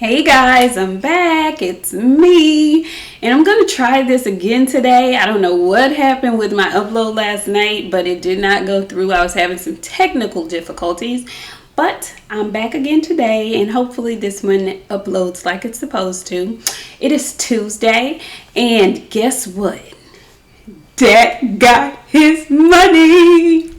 Hey guys, I'm back. It's me. And I'm going to try this again today. I don't know what happened with my upload last night, but it did not go through. I was having some technical difficulties. But I'm back again today, and hopefully this one uploads like it's supposed to. It is Tuesday, and guess what? Dad got his money.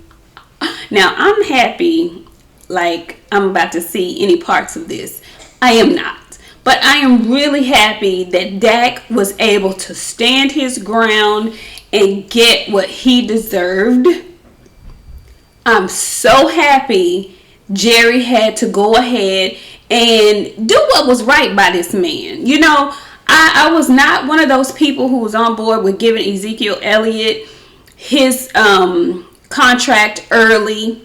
Now, I'm happy like I'm about to see any parts of this. I am not. But I am really happy that Dak was able to stand his ground and get what he deserved. I'm so happy Jerry had to go ahead and do what was right by this man. You know, I was not one of those people who was on board with giving Ezekiel Elliott his contract early.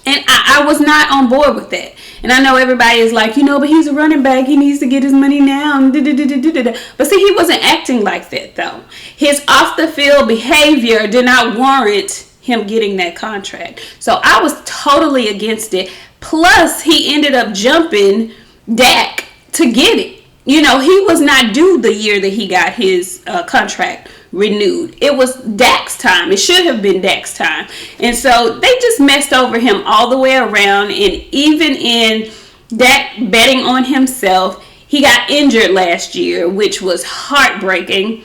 And I was not on board with that. And I know everybody is like, but he's a running back. He needs to get his money now. But see, he wasn't acting like that, though. His off-the-field behavior did not warrant him getting that contract. So I was totally against it. Plus, he ended up jumping Dak to get it. He was not due the year that he got his contract renewed. It was Dak's time. It should have been Dak's time. And so they just messed over him all the way around. And even in Dak betting on himself, he got injured last year, which was heartbreaking.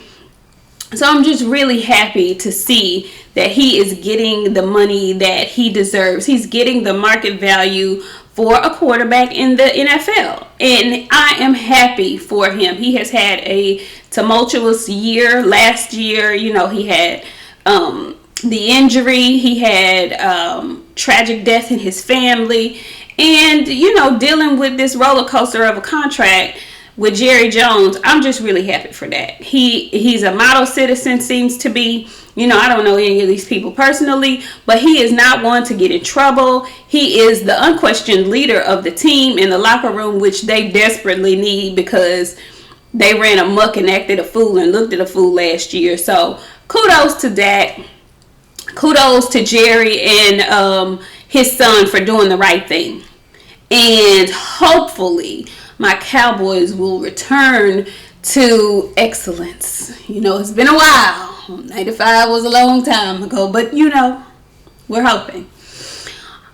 So I'm just really happy to see that he is getting the money that he deserves. He's getting the market value for a quarterback in the NFL. And I am happy for him. He has had a tumultuous year. Last year, he had the injury. He had tragic death in his family. And, dealing with this roller coaster of a contract with Jerry Jones, I'm just really happy for that. He's a model citizen, seems to be. I don't know any of these people personally, but he is not one to get in trouble. He is the unquestioned leader of the team in the locker room, which they desperately need because they ran amok and acted a fool and looked at a fool last year. So kudos to Dak. Kudos to Jerry and his son for doing the right thing. And hopefully my Cowboys will return to excellence. It's been a while. 95 was a long time ago, but we're hoping.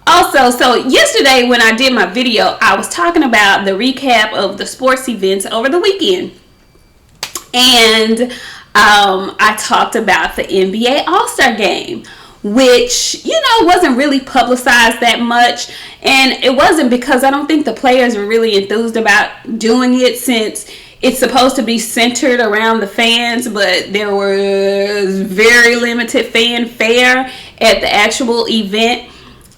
Also, so yesterday when I did my video, I was talking about the recap of the sports events over the weekend. And I talked about the NBA All-Star Game, which, wasn't really publicized that much. And it wasn't because I don't think the players were really enthused about doing it, since it's supposed to be centered around the fans, but there was very limited fanfare at the actual event.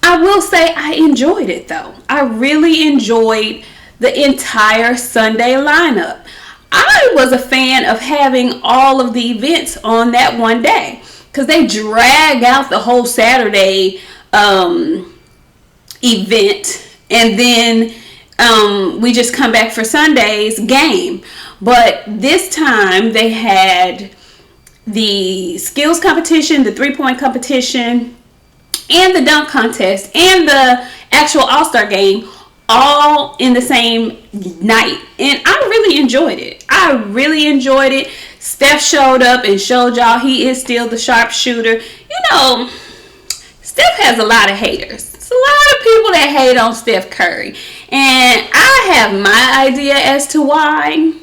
I will say I enjoyed it, though. I really enjoyed the entire Sunday lineup. I was a fan of having all of the events on that one day, because they drag out the whole Saturday event, and then we just come back for Sunday's game. But this time they had the skills competition, the 3-point competition, and the dunk contest, and the actual All-Star game all in the same night. And I really enjoyed it. Steph showed up and showed y'all he is still the sharpshooter. Steph has a lot of haters. It's a lot of people that hate on Steph Curry. And I have my idea as to why,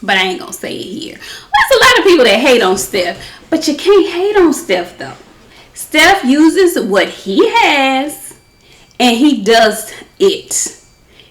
but I ain't going to say it here. There's a lot of people that hate on Steph, but you can't hate on Steph, though. Steph uses what he has, and he does it.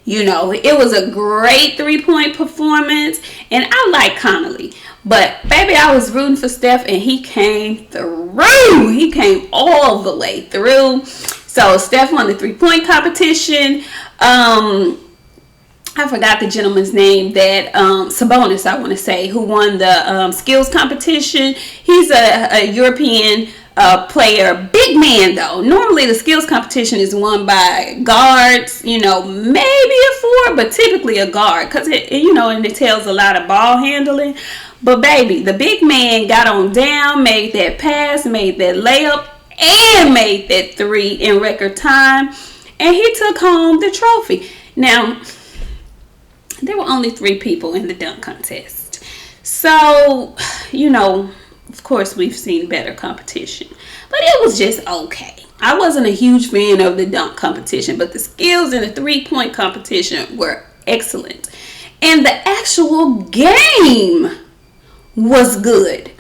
It was a great 3-point performance, and I like Connolly. But, baby, I was rooting for Steph, and he came through. He came all the way through. So, Steph won the 3-point competition. I forgot the gentleman's name, that Sabonis, I want to say, who won the skills competition. He's a European player, big man though. Normally the skills competition is won by guards, maybe a 4, but typically a guard, because it entails a lot of ball handling. But baby, the big man got on down, made that pass, made that layup, and made that 3 in record time, and he took home the trophy. Now, there were only 3 people in the dunk contest. So, of course, we've seen better competition. But it was just okay. I wasn't a huge fan of the dunk competition, but the skills in the 3-point competition were excellent. And the actual game was good.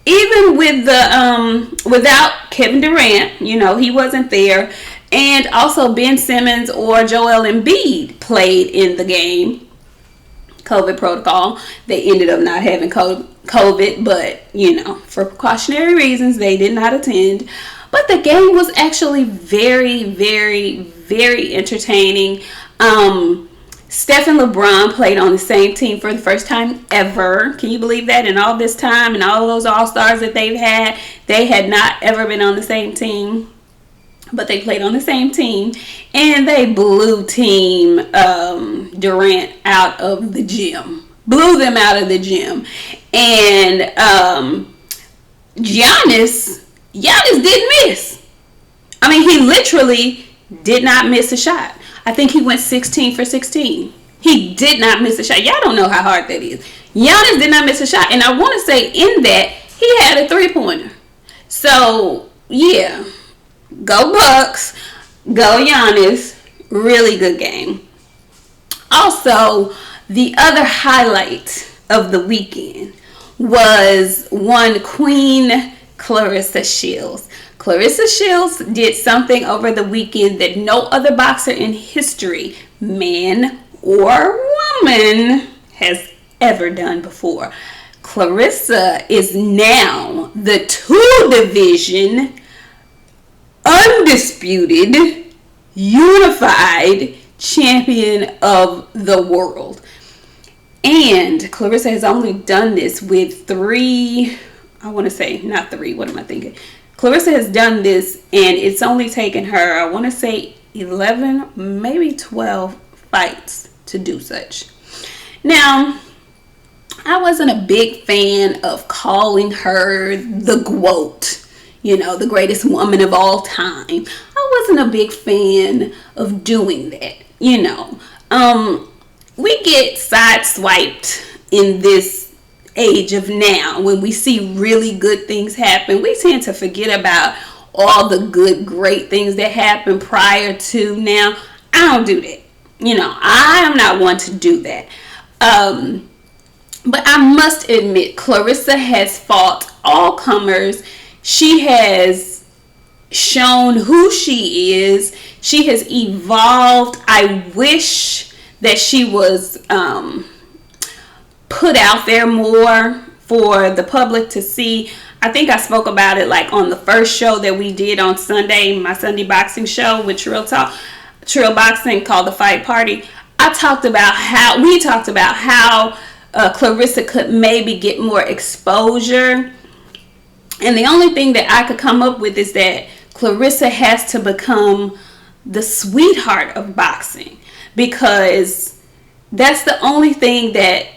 Even with the without Kevin Durant, he wasn't there. And also Ben Simmons or Joel Embiid played in the game. COVID protocol. They ended up not having COVID, but for precautionary reasons, they did not attend. But the game was actually very, very, very entertaining. Steph and LeBron played on the same team for the first time ever. Can you believe that? In all this time and all those All-Stars that they've had, they had not ever been on the same team. But they played on the same team, and they blew Team Durant out of the gym. Blew them out of the gym. And Giannis didn't miss. I mean, he literally did not miss a shot. I think he went 16 for 16. He did not miss a shot. Y'all don't know how hard that is. Giannis did not miss a shot. And I want to say in that, he had a 3-pointer. So, yeah. Go Bucks. Go Giannis. Really good game. Also, the other highlight of the weekend was one Queen Clarissa Shields. Clarissa Shields did something over the weekend that no other boxer in history, man or woman, has ever done before. Clarissa is now the 2-division, undisputed, unified champion of the world. And Clarissa has only done this with 3, I want to say, not 3, what am I thinking? Clarissa has done this, and it's only taken her, I want to say, 11, maybe 12 fights to do such. Now, I wasn't a big fan of calling her the GOAT, the greatest woman of all time. I wasn't a big fan of doing that, We get sideswiped in this age of now. When we see really good things happen, we tend to forget about all the good, great things that happened prior to now. I don't do that. I am not one to do that. But I must admit, Clarissa has fought all comers. She has shown who she is. She has evolved. I wish that she was put out there more for the public to see. I think I spoke about it like on the first show that we did on Sunday, my Sunday boxing show with Trill Boxing, called The Fight Party. We talked about how Clarissa could maybe get more exposure. And the only thing that I could come up with is that Clarissa has to become the sweetheart of boxing, because that's the only thing that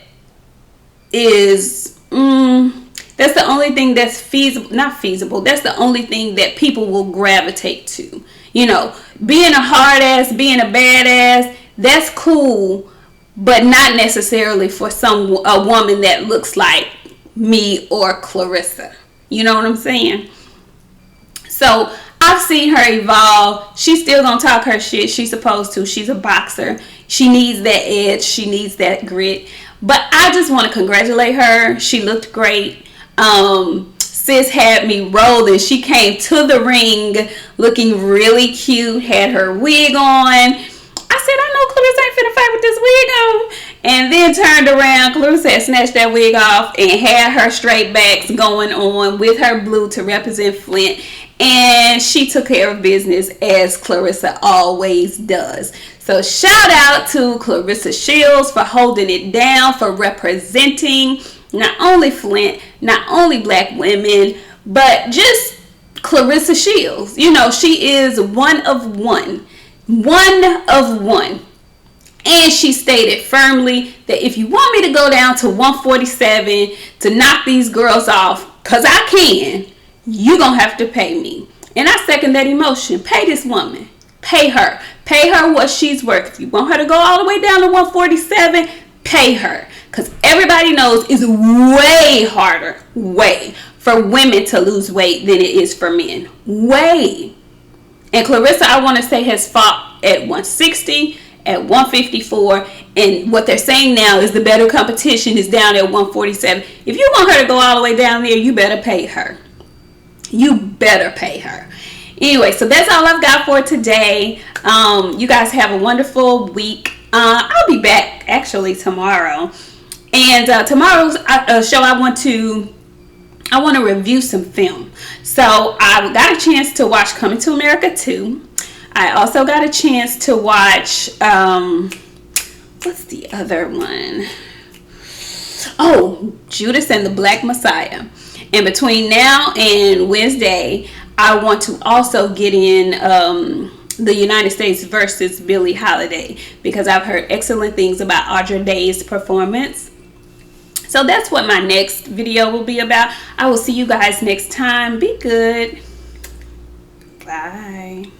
is that's the only thing that's feasible. That's the only thing that people will gravitate to. Being a hard ass, being a badass, that's cool, but not necessarily for a woman that looks like me or Clarissa. You know what I'm saying? So I've seen her evolve. She's still gonna talk her shit. She's supposed to. She's a boxer. She needs that edge. She needs that grit. But I just want to congratulate her. She looked great. Sis had me rolling. She came to the ring looking really cute, had her wig on. I said, I know Clarissa ain't finna fight with this wig on. And then turned around. Clarissa had snatched that wig off and had her straight backs going on with her blue to represent Flint. And she took care of business, as Clarissa always does. So shout out to Clarissa Shields for holding it down, for representing not only Flint, not only black women, but just Clarissa Shields. She is one of one. One of one. And she stated firmly that if you want me to go down to 147 to knock these girls off, because I can, you're going to have to pay me. And I second that emotion. Pay this woman. Pay her. Pay her what she's worth. If you want her to go all the way down to 147, pay her, because everybody knows it's way harder, way, for women to lose weight than it is for men. Way. And Clarissa, I want to say, has fought at 160, at 154, and what they're saying now is the better competition is down at 147. If you want her to go all the way down there, you better pay her. You better pay her. Anyway, so that's all I've got for today. You guys have a wonderful week. I'll be back actually tomorrow. And tomorrow's show, I want to review some film. So I got a chance to watch Coming to America 2. I also got a chance to watch, what's the other one? Oh, Judas and the Black Messiah. And between now and Wednesday, I want to also get in the United States versus Billie Holiday, because I've heard excellent things about Audra Day's performance. So that's what my next video will be about. I will see you guys next time. Be good. Bye.